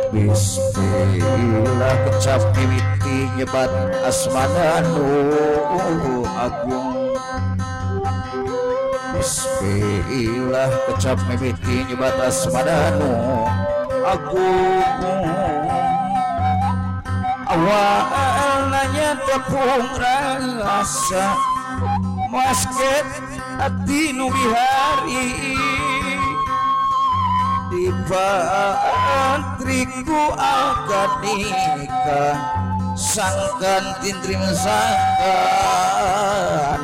Bismillah kecap mimiti nyebat asmana nu agung. Bismillah kecap mimiti nyebat asmana nu agung. Awal nanya tepung rasa masket hati nu bihari di patriku akan nikah sangkan tintrim sangkan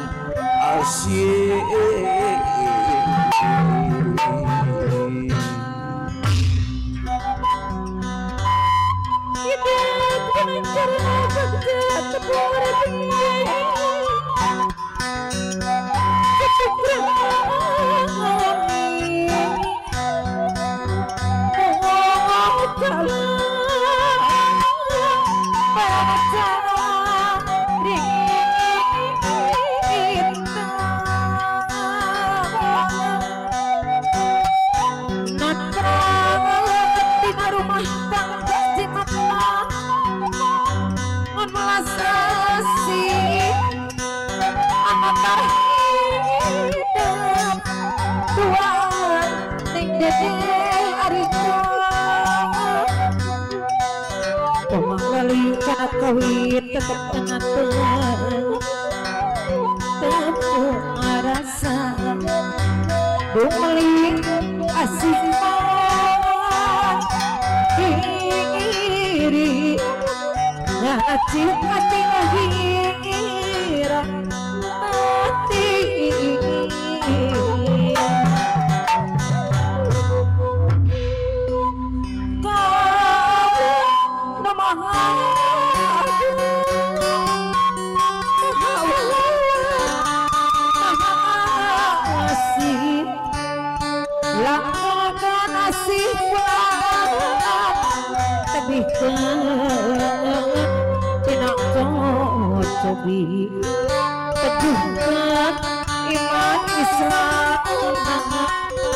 asyik kawin tetap pengantin tepung rasa bumeli asik diri ngacik hati ngahira mati cobi teguhkan iman Islam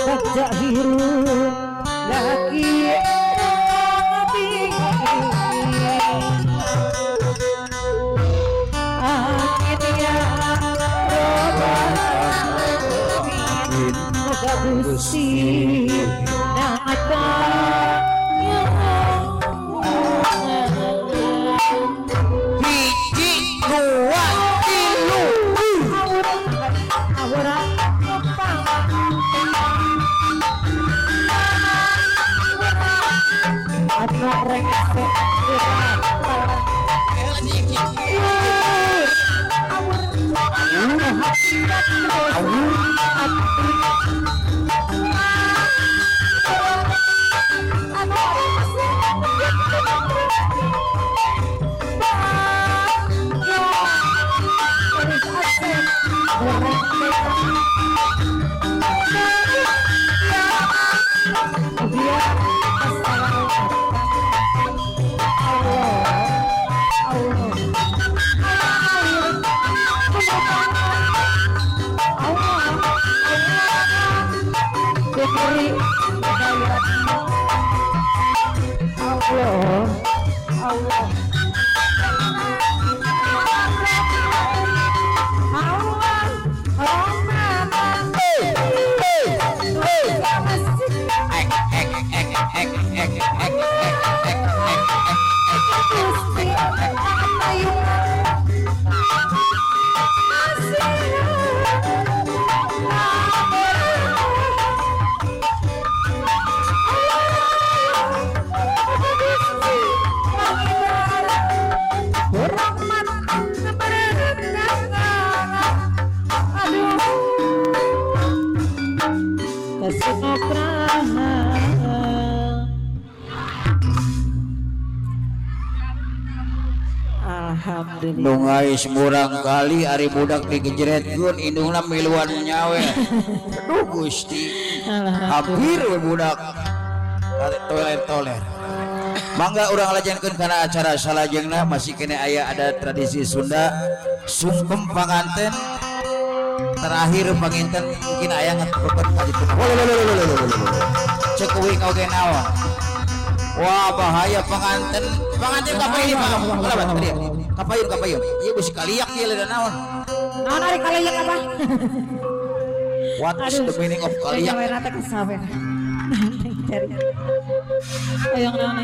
baca hirup lagi amin ya robbal alamin moga Gusti datang nungai semurang kali ari budak digejretkeun indungna miluan nyawe. Aduh Gusti hampir budak toler mangga urang lajenkeun kana acara salajengna masih kene aya ada tradisi Sunda sungkem panganten terakhir panginten mungkin aya ngetepeun ka ditu cek uing oge naon Wah bahaya pengantin kapayun pak kalabat tadi kapayun iya besi kaliak ya leda naon naon ari kaliak apa what is the meaning of kaliak nate kesawen cari ayo naon